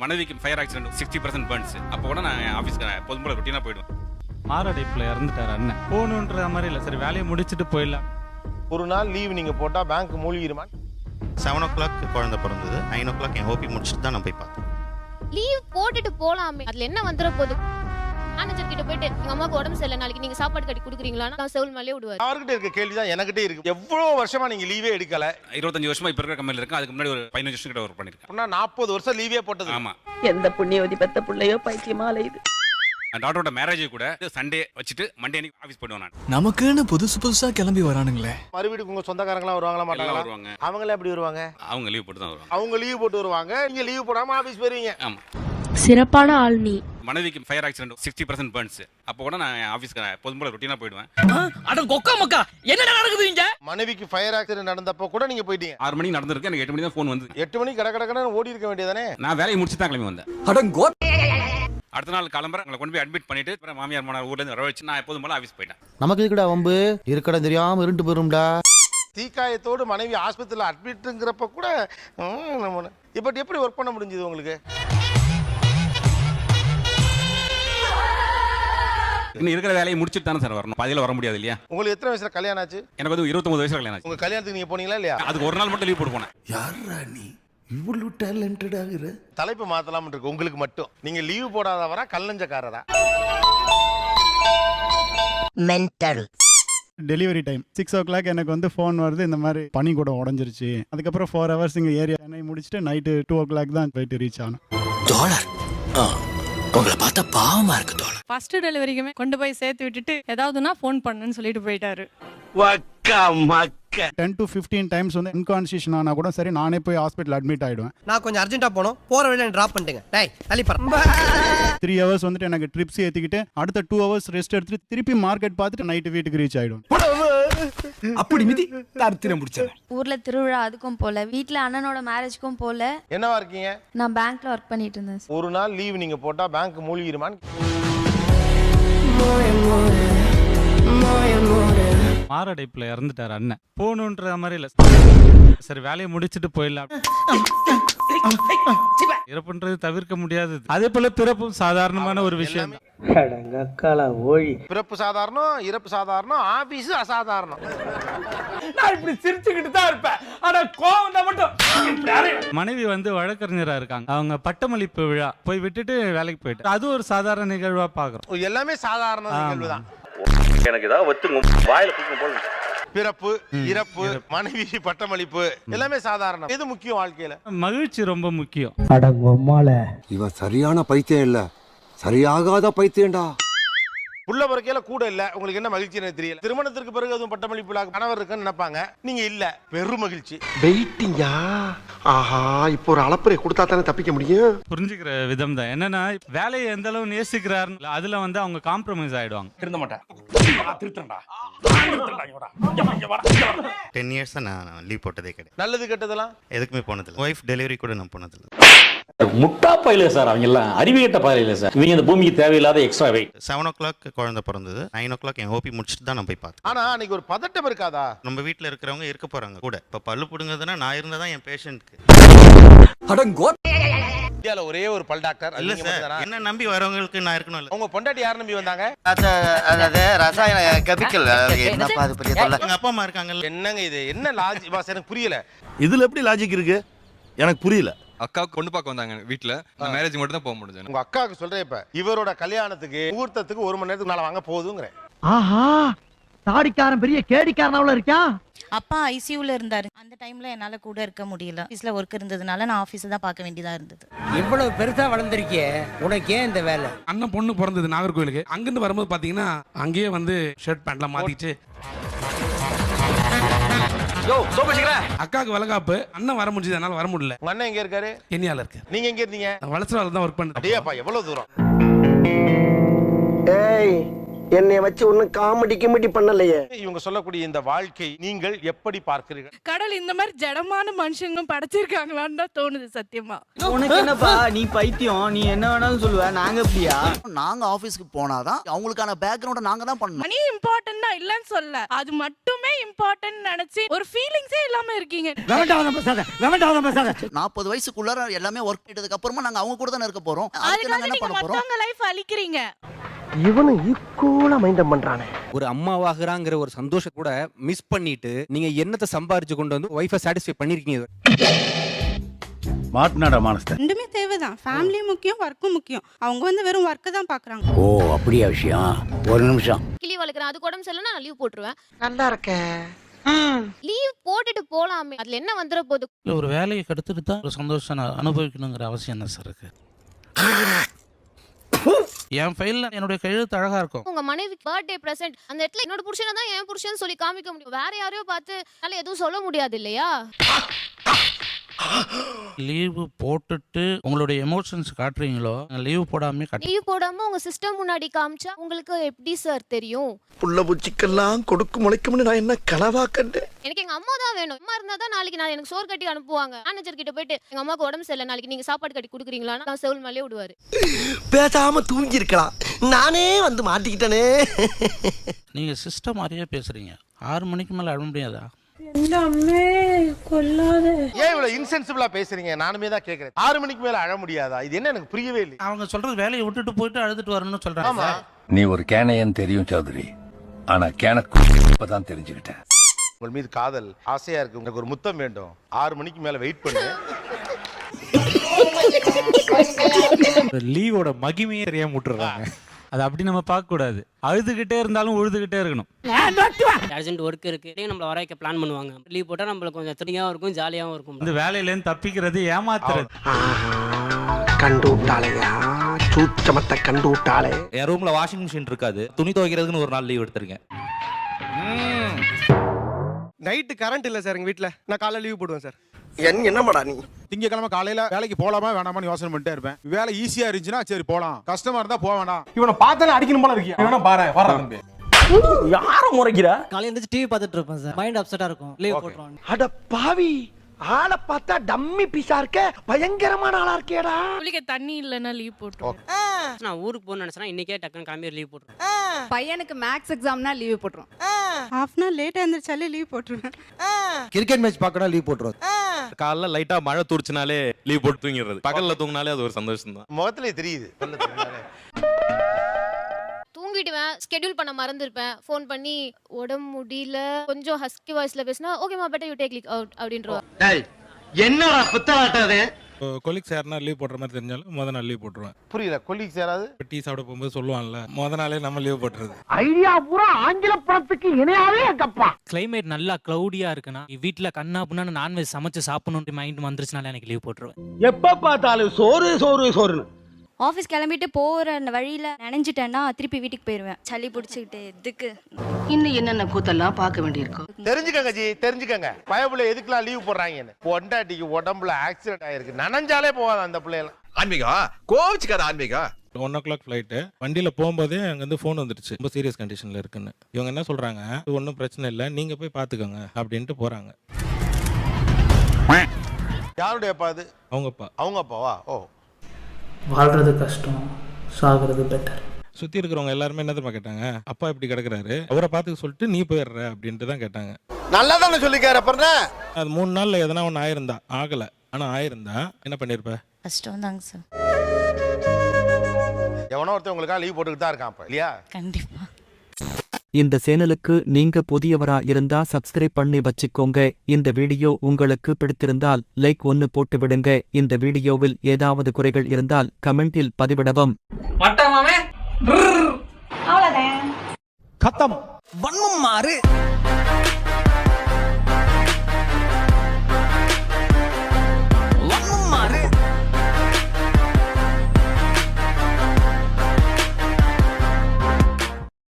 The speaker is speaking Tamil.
மனைவிக்கு ஃபயர் ஆக்சிடென்ட் 60% பர்ன்ஸ். அப்போ கூட நான் ஆஃபீஸ்க்கு எப்போதும் போல ரொட்டீனாக போயிடுவேன். மாரடைப்பில் இறந்துட்டார் அண்ணன். போகணுன்ற மாதிரி இல்லை, சரி வேலையை முடிச்சுட்டு போயிடலாம். ஒரு நாள் லீவ் நீங்கள் போட்டால் பேங்க் மூழ்கிடுமா? 7 o'clock குழந்தை பிறந்தது. 9 o'clock என் ஓபி முடிச்சுட்டு தான் நான் போய் பார்த்தேன். லீவ் போட்டுட்டு போலாமே, அதுல என்ன வந்துட போகுது? மேனேஜர் கிட்ட போயிட்டு எங்க அம்மாக்கு உடம்பு சரியில்லை, நாளைக்கு நீங்க சாப்பாடு கட்டி கொடுக்குறீங்களா? நான் செவுல் மேலே விடுவாரு. அவர்கிட்ட இருக்க கேள்விதான் எனக்கிட்டே இருக்கு. எவ்வளவு வருஷமா நீங்க லீவே எடுக்கல? 25 வருஷமா இப்போ இருக்கிற கம்பெனியில் இருக்கேன். அதுக்கு முன்னாடி ஒரு 15 வருஷம் கிட்ட ஒர்க் பண்ணியிருக்கேன். அப்படின்னா 40 வருஷம் லீவே போட்டது. ஆமா, எந்த புண்ணியவதி பெத்த பிள்ளையோ பைத்தியமா அலையுது. டாக்டரோட மேரேஜ் கூட சண்டே வச்சுட்டு மண்டே அன்னைக்கு ஆஃபீஸ் போயிடுவேன் நான். நமக்குன்னு புதுசா கிளம்பி வரானுங்களே. மறுபடியும் உங்க சொந்தக்காரங்களாம் வருவாங்களா மாட்டாங்களா? வருவாங்க. அவங்களே எப்படி வருவாங்க? அவங்க லீவ் போட்டு தான் வருவாங்க. அவங்க லீவ் போட்டு வருவாங்க, நீங்க லீவ் போடாம ஆபீஸ் போயிருவீங்க. ஆமா. சிறப்பான ஆள் நீ. மனைவிக்கு ஃபயர் ஆக்சிடென்ட் 60% பர்ன்ஸ். அப்போ கூட நான் ஆஃபீஸ்க்கு எப்போதும் போல ரொட்டீனாக போயிடுவேன். அட கொக்கா மக்கா என்னடா நடக்குது இங்க? மனைவிக்கு ஃபயர் ஆக்சிடென்ட் நடந்தப்போ கூட நீங்க போயிட்டீங்க. 6 மணிக்கு நடந்திருக்கு. எனக்கு 8 மணி தான் ஃபோன் வந்து. 8 மணிக்கு கடன்னு ஓடி இருக்க வேண்டியதானே? நான் வேலையை முடிச்சு தான் கிளம்பி வந்தேன். அடங்கோ. அடுத்த நாள் கிளம்புற எங்களை கொண்டு போய் அட்மிட் பண்ணிட்டு அப்புறம் மாமியார் மாமனார் ஊர்ல இருந்து வர வச்சு நான் எப்போதும் போல ஆஃபீஸ் போயிட்டேன். நமக்கு இருக்கடா வம்பு, இருக்கடா தெரியாம இருண்டு போயிரும்டா. தீக்காயத்தோடு மனைவி ஆஸ்பத்திரியில் அட்மிட்டுங்கிறப்ப கூட இப்போ எப்படி ஒர்க் பண்ண முடிஞ்சது உங்களுக்கு? இன்னும் இருக்கிற வேலையை முடிச்சுட்டு தானே சார் வரணும். பாதியில் வர முடியாது இல்லையா? உங்களுக்கு எத்தனை வயசுல கல்யாணம் ஆச்சு? எனக்கு வந்து 29 வயசுல கல்யாணம் ஆச்சு. உங்க கல்யாணத்துக்கு நீங்க போனீங்களா இல்லையா? அதுக்கு ஒரு நாள் மட்டும் லீவ் போட்டு போனேன். யாரா நீ இவ்வளவு டேலண்டடா இரு? தலைப்பு மாத்தலாம்னு இருக்கு உங்களுக்கு மட்டும். நீங்க லீவ் போடாதவரா கல்லஞ்சக்காரரா? மென்டல். டெலிவரி டைம் 6 o'clock எனக்கு வந்து ஃபோன் வருது, இந்த மாதிரி பனி கூட உடஞ்சிருச்சு. அதுக்கப்புறம் 4 hours இங்கே ஏரியா சென்னை முடிச்சுட்டு நைட்டு 2 o'clock தான் போயிட்டு ரீச் ஆனோம். டாலர் உங்களை பார்த்தா பாவமா இருக்கு டாலர். ஃபர்ஸ்ட் டெலிவரிக்குமே கொண்டு போய் சேர்த்து விட்டுட்டு ஏதாவதுன்னா ஃபோன் பண்ணுன்னு சொல்லிட்டு போயிட்டாரு. 10 to 15 times வந்து இன்கான்சியஸ் ஆனா கூட சரி நானே போய் ஹாஸ்பிட்டல் அட்மிட் ஆயிடுவேன். நான் கொஞ்சம் அர்ஜென்ட்டா போனோம், போற வழியில டிராப் பண்ணிட்டேங்க. டேய் தள்ளி பாரு. 3 hours வந்துட்டு எனக்கு ட்ரிப்ஸ் ஏத்திக்கிட்டு அடுத்த 2 hours ரெஸ்ட் எடுத்துட்டு திருப்பி மார்க்கெட் பார்த்துட்டு நைட்டு வீட்டுக்கு ரீச் ஆயிடும். அப்படி மிதி தர்த்தின முடிச்சேன். ஊர்ல திருவிழா அதுக்கும் போல, வீட்ல அண்ணனோட மேரேஜ்க்கும் போல. என்னவா இருக்கீங்க? நான் பேங்க்ல ஒர்க் பண்ணிட்டு இருந்தேன். ஒரு நாள் லீவ் நீங்க போட்டா பேங்க் மூழ்கிடுமா? மாரடைப்பில் இறந்துட்டார் அண்ணன். போகணுன்ற மாதிரி இல்லை, சரி வேலையை முடிச்சுட்டு போயிடலாம். இறப்புன்றது தவிர்க்க முடியாதது. அதே போல பிறப்பும் சாதாரணமான ஒரு விஷயம். பிறப்பு சாதாரணம், இறப்பு சாதாரணம், ஆபீஸ் அசாதாரணம். நான் இப்படி சிரிச்சுக்கிட்டு தான் இருப்பேன். ஆனா கோவம் மட்டும். மனைவி வந்து வழக்கறிஞரா இருக்காங்க. அவங்க பட்டமளிப்பு விழா போய் விட்டுட்டு வேலைக்கு போயிட்டு அது ஒரு சாதாரண நிகழ்வா பாக்குறோம். எல்லாமே சாதாரண நிகழ்வு தான். எனக்கு ஏதாவது ஒத்துங்க வாயில குடிக்கும் போல. பிறப்பு, இறப்பு, மனைவி பட்டமளிப்பு எல்லாமே சாதாரணம். எது முக்கியம் வாழ்க்கையில? மகிழ்ச்சி ரொம்ப முக்கியம். இவன் சரியான பைத்தியம் இல்ல, சரியாகாத பைத்தியம்டா. புள்ள பிறக்கையில கூட இல்ல, உங்களுக்கு என்ன மகிழ்ச்சின்னு தெரியல. திருமணத்திற்கு பிறகு அதுவும் பட்டமளிப்பு கணவர் இருக்குன்னு நினைப்பாங்க, நீங்க இல்ல, பெரும் மகிழ்ச்சி. வெயிட்டிங்கா, ஆஹா இப்போ ஒரு அளப்பறை கொடுத்தா தானே தப்பிக்க முடியும். புரிஞ்சுக்கிற விதம் தான் என்னன்னா, வேலையை எந்த அளவு நேசிக்கிறாரு அதுல வந்து அவங்க காம்ப்ரமைஸ் ஆயிடுவாங்க. திருந்த மாட்டேன். 10 years நான் லீவ் போட்டதே கிடையாது. நல்லது கெட்டதெல்லாம் எதுக்குமே போனதில்லை. ஒய்ஃப் டெலிவரி கூட நான் போனதில்லை. முட்டா பயில சார், அவங்க எல்லாம் அறிவியட்ட பயில சார். இவங்க இந்த பூமிக்கு தேவையில்லாத எக்ஸ்ட்ரா வெயிட். 7 o'clock குழந்தை பிறந்தது. 9 o'clock என் ஓபி முடிச்சுட்டு தான் நான் போய் பார்த்தேன். ஆனா அன்னைக்கு ஒரு பதட்டம் இருக்காதா? நம்ம வீட்டில் இருக்கிறவங்க இருக்க போறாங்க கூட. இப்போ பல்லு பிடுங்குறதுன்னா நான் இருந்தா தான் என் பேஷண்ட்க்கு. அடங்கோ. இந்தியால ஒரே ஒரு பல் டாக்டர் இல்ல சார், என்ன நம்பி வரவங்களுக்கு நான் இருக்கணும் இல்ல. உங்க பொண்டாட்டி யார் நம்பி வந்தாங்க? அதாவது ரசாயன கெமிக்கல். என்னப்பா அது பெரிய தொல்லை. எங்க அப்பா அம்மா இருக்காங்கல்ல. என்னங்க இது? என்ன லாஜிக் பாஸ்? எனக்கு புரியல. இதுல எப்படி லாஜிக் இருக்கு? எனக்கு புரியல. அக்காவுக்கு பொண்ணு பார்க்க வந்தாங்க வீட்டுல. மேரேஜ் மட்டும் தான் போக முடிஞ்சது. உங்க அக்காவுக்கு சொல்றேன், இப்ப இவரோட கல்யாணத்துக்கு முகூர்த்தத்துக்கு 1 மணி நேரத்துக்கு நாளை வாங்க போகுதுங்கிறேன். ஆஹா, தாடிக்காரன் பெரிய கேடிக்காரனாவுல இருக்கான். அப்பா ஐசியூல இருந்தாரு. அந்த டைம்ல என்னால கூட இருக்க முடியல. ஆபீஸ்ல ஒர்க் இருந்ததுனால நான் ஆபீஸ் தான் பார்க்க வேண்டியதா இருந்தது. இவ்வளவு பெருசா வளர்ந்திருக்கே, உனக்கு ஏன் இந்த வேலை? அண்ணன் பொண்ணு பிறந்தது நாகர்கோயிலுக்கு. அங்கிருந்து வரும்போது பாத்தீங்கன்னா அங்கேயே வந்து ஷர்ட் பேண்ட்லாம் மாத்திச்சு. அக்காவுக்கு வளகாப்பு. அண்ணன் வர முடிஞ்சது, அதனால வர முடியல. உங்க அண்ணன் எங்க இருக்காரு? கென்யால இருக்கு. நீங்க எங்க இருந்தீங்க? வளசரால தான் ஒர்க் பண்ணேன். அடேப்பா, எவ்வளவு தூரம்? ஏய், என்னை வச்சு ஒன்னும் காமெடி பண்ணலையே. இவங்க சொல்லக்கூடிய இந்த வாழ்க்கை நீங்கள் எப்படி பார்க்கிறீர்கள்? கடல் இந்த மாதிரி ஜடமான மனுஷங்க படைச்சிருக்காங்களான்னு தான் தோணுது சத்தியமா. உனக்கு என்னப்பா, நீ பைத்தியம், நீ என்ன வேணாலும் சொல்லுவ, நாங்க எப்படியா? நாங்க ஆபீஸ்க்கு போனாதான் அவங்களுக்கான பேக்ரவுண்ட நாங்க தான் பண்ணணும். மணி இம்பார்ட்டன்ட் தான் இல்லன்னு சொல்ல, அது மட்டுமே இம்பார்ட்டன்ட் நினைச்சு ஒரு ஃபீலிங்ஸே இல்லாம இருக்கீங்க. 40 வயசுக்குள்ளார எல்லாமே ஒர்க் பண்ணிட்டதுக்கு அப்புறமா நாங்க அவங்க கூட தான இருக்க போறோம். அதுக்கு நாங்க என்ன பண்ண போறோம்? மத்தவங்க லைஃப் அழிக்கிறீங்க. இவனு ஈக்குவலா மைண்டம் பண்றானே. ஒரு அம்மாவாகிறாங்கிற ஒரு சந்தோஷம் கூட மிஸ் பண்ணிட்டு நீங்க என்னத்தை சம்பாரிச்சு கொண்டு வந்து ஒய்ஃபை சாட்டிஸ்ஃபை பண்ணிருக்கீங்க. மாட்னாடா மானஸ்த. ரெண்டுமே தேவைதான். ஃபேமிலி முக்கியம், வர்க்கும் முக்கியம். அவங்க வந்து வெறும் வர்க்க தான் பாக்குறாங்க. ஓ அப்படியே விஷயம். ஒரு நிமிஷம். லீவ் வளர்க்குறேன், அது உடம்பு சரியில்லைன்னா நான் லீவ் போட்டுருவேன். நல்லா இருக்க. லீவ் போட்டுட்டு போலாமே, அதுல என்ன வந்துற போகுது? ஒரு வேலையை கெடுத்துட்டு தான் ஒரு சந்தோஷம் அனுபவிக்கணுங்கிற அவசியம் என்ன சார் இருக்கு? என் ஃபைல்ல என்னுடைய கையெழுத்து அழகா இருக்கும். உங்க மனைவி பர்த்டே பிரசன்ட் அந்த இடத்துல என்னோட புருஷனை தான் என் புருஷன் சொல்லி காமிக்க முடியும். வேற யாரையோ பார்த்து என்னால எதுவும் சொல்ல முடியாது இல்லையா? லீவு போட்டுட்டு உங்களுடைய எமோஷன்ஸ் காட்டுறீங்களோ, லீவ் போடாம லீவ் போடாம உங்க சிஸ்டம் முன்னாடி காமிச்சா உங்களுக்கு எப்படி சார் தெரியும்? புள்ள பூச்சிக்கெல்லாம் கொடுக்கு முளைக்கும்னு நான் என்ன கனவா கண்டேன். எனக்கு எங்க அம்மா தான் வேணும். அம்மா இருந்தா தான் நாளைக்கு நான் எனக்கு சோறு கட்டி அனுப்புவாங்க. மேனேஜர் கிட்ட போயிட்டு எங்க அம்மாக்கு உடம்பு சரியில்லை, நாளைக்கு நீங்க சாப்பாடு கட்டி கொடுக்குறீங்களான்னு நான் செவுல் மேலே விடுவாரு. பேசாம தூங்கி இருக்கலாம், நானே வந்து மாட்டிக்கிட்டனே. நீங்க சிஸ்டம் மாதிரியே பேசுறீங்க. 6 மணிக்கு மேல அழ முடியாதா? ஏன் இவ்வளவு இன்சென்சிபிளா பேசுறீங்க? நானுமே தான் கேக்குறேன். 6 மணிக்கு மேல அழ முடியாதா? இது என்ன எனக்கு புரியவே இல்லை. அவங்க சொல்றது வேலையை விட்டுட்டு போயிட்டு அழுதுட்டு வரணும்னு சொல்றாங்க. நீ ஒரு கேனையன் தெரியும் சௌத்ரி, ஆனா கேனக்கு இப்பதான் தெரிஞ்சுக்கிட்டேன். உங்கள் மீது காதல் ஆசையா இருக்கு, உங்களுக்கு ஒரு முத்தம் வேண்டும். 6 மணிக்கு மேல வெயிட் பண்ணு. லீவோட மகிமையே தெரியாம விட்டுறாங்க. அது அப்படி நம்ம பார்க்க கூடாது. அழுதுகிட்டே இருந்தாலும் உழுதுகிட்டே இருக்கணும். அர்ஜென்ட் ஒர்க் இருக்கு, நம்மள வர வைக்க பிளான் பண்ணுவாங்க. லீவ் போட்டா நம்மளுக்கு கொஞ்சம் த்ரில்லிங்காவும் இருக்கும், ஜாலியாவும் இருக்கும். இந்த வேலையில இருந்து தப்பிக்கிறது ஏமாத்துறது. கண்டு விட்டாளையா, சூச்சமத்தை கண்டு விட்டாளே. என் ரூம்ல வாஷிங் மிஷின் இருக்காது, துணி துவைக்கிறதுக்குன்னு ஒரு நாள் லீவ் எடுத்திருக்கேன். நைட்டு கரண்ட் இல்ல சார் எங்க வீட்ல, நான் காலையில லீவ் போடுவேன் சார். என்னமாடா நீ? திங்கக்கிழமை காலையில வேலைக்கு போலாமா வேணாமான்னு யோசனை பண்ணிட்டே இருப்பேன். வேலை ஈஸியா இருந்துச்சுன்னா சரி போலாம், கஷ்டமா இருந்தா போக வேணாம். இவனை பார்த்தாலே அடிக்கணும் போல இருக்கு. இவனை பாரு வர தம்பி. யாரை முறைக்கிறா? காலையில இருந்து டிவி பார்த்துட்டு இருப்பேன் சார், மைண்ட் அப்செட்டா இருக்கும். லீவ் போட்டுருவாங்க. அட பாவி, ஆளை பார்த்தா டம்மி பீஸா இருக்க, பயங்கரமான ஆளா இருக்கேடா. குளிக்க தண்ணி இல்லைன்னா லீவ் போட்டுருவோம். நான் ஊருக்கு போகணும்னு நினைச்சேன்னா இன்னைக்கே டக்குன்னு கிளம்பி லீவ் போட்டுருவேன். பையனுக்கு மேக்ஸ் எக்ஸாம்னா லீவ் போட்டுருவோம். ஹாஃப் அன் ஹவர் லேட்டா எந்திரிச்சாலே லீவ் போட்டுருவேன். கிரிக்கெட் மேட்ச் பார்க்கணும் லீவ் போட்டுருவோம். காலைல லைட்டா மழை தூர்ச்சினாலே லீவ் போட்டு தூங்கிடுறது. பகல்ல தூங்கினாலே அது ஒரு சந்தோஷம் தான். முகத்திலே தெரியுது. தூங்கிடுவேன், ஸ்கெட்யூல் பண்ண மறந்துருப்பேன். ஃபோன் பண்ணி உடம்பு முடியல, கொஞ்சம் ஹஸ்கி வாய்ஸ்ல பேசினா ஓகேமா better you take leave out அப்படின்றவா. என்னடா புத்தலாட்டாதே? கொலிக்ஸ் யாருன்னா லீவ் போடுற மாதிரி தெரிஞ்சாலும் முத நாள் லீவ் போட்டுருவேன். புரியல, கொலீக்ஸ் யாராவது டீ சாப்பிட போகும்போது சொல்லுவான்ல, முத நாளே நம்ம லீவ் போட்டுறது. ஐடியா பூரா ஆங்கில படத்துக்கு இணையாவே இருக்கப்பா. கிளைமேட் நல்லா கிளவுடியா இருக்குன்னா வீட்டுல கண்ணா புண்ணா நான்வெஜ் சமைச்சு சாப்பிடணும் மைண்ட் வந்துருச்சுனால எனக்கு லீவ் போட்டுருவேன். எப்ப பார்த்தாலும் சோறு சோறு சோறுன்னு. ஆஃபீஸ் கிளம்பிட்டு போகிற அந்த வழியில் நினைஞ்சிட்டேன்னா திருப்பி வீட்டுக்கு போயிடுவேன். சளி பிடிச்சிக்கிட்டு எதுக்கு இன்னும் என்னென்ன கூத்தெல்லாம் பார்க்க வேண்டியிருக்கும். தெரிஞ்சுக்கங்க ஜி, தெரிஞ்சுக்கங்க. பயப்புல எதுக்குலாம் லீவ் போடுறாங்கன்னு. பொண்டாட்டிக்கு உடம்புல ஆக்சிடென்ட் ஆயிருக்கு, நனைஞ்சாலே போவாது அந்த பிள்ளைல. ஆன்மீகா கோவிச்சுக்காத ஆன்மீகா. 1 o'clock ஃப்ளைட்டு. வண்டியில் போகும்போதே அங்கேருந்து ஃபோன் வந்துடுச்சு, ரொம்ப சீரியஸ் கண்டிஷனில் இருக்குன்னு. இவங்க என்ன சொல்கிறாங்க, ஒன்றும் பிரச்சனை இல்லை, நீங்கள் போய் பார்த்துக்கோங்க அப்படின்ட்டு போகிறாங்க. யாருடைய அப்பா அது? அவங்க அப்பா. அவங்க அப்பாவா? ஓ. வாழ்றது கஷ்டம், சாகிறது பெட்டர். சுற்றி இருக்கிறவங்க எல்லாருமே என்ன தெரியுமா கேட்டாங்க, அப்பா இப்படி கிடக்குறாரு, அவரை பார்த்துக்க சொல்லிட்டு நீ போயிடுற அப்படின்ட்டு தான் கேட்டாங்க. நல்லா தானே சொல்லிக்கார அப்புறம். அது 3 நாளில் எதனா ஒன்று ஆயிருந்தா, ஆகலை. ஆனால் ஆயிருந்தா என்ன பண்ணியிருப்ப? கஷ்டம் தாங்க சார். எவனோ ஒருத்தன் உங்களுக்காக லீவ் போட்டுக்கிட்டு தான் இருக்கான் இல்லையா? கண்டிப்பா. இந்த சேனலுக்கு நீங்க புதியவரா இருந்தா சப்ஸ்கிரைப் பண்ணி வச்சுக்கோங்க. இந்த வீடியோ உங்களுக்கு பிடித்திருந்தால் லைக் 1 போட்டு விடுங்க. இந்த வீடியோவில் ஏதாவது குறைகள் இருந்தால் கமெண்டில் பதிவிடவும். மட்டமாமே கத்தம் வன்மம் மாறு.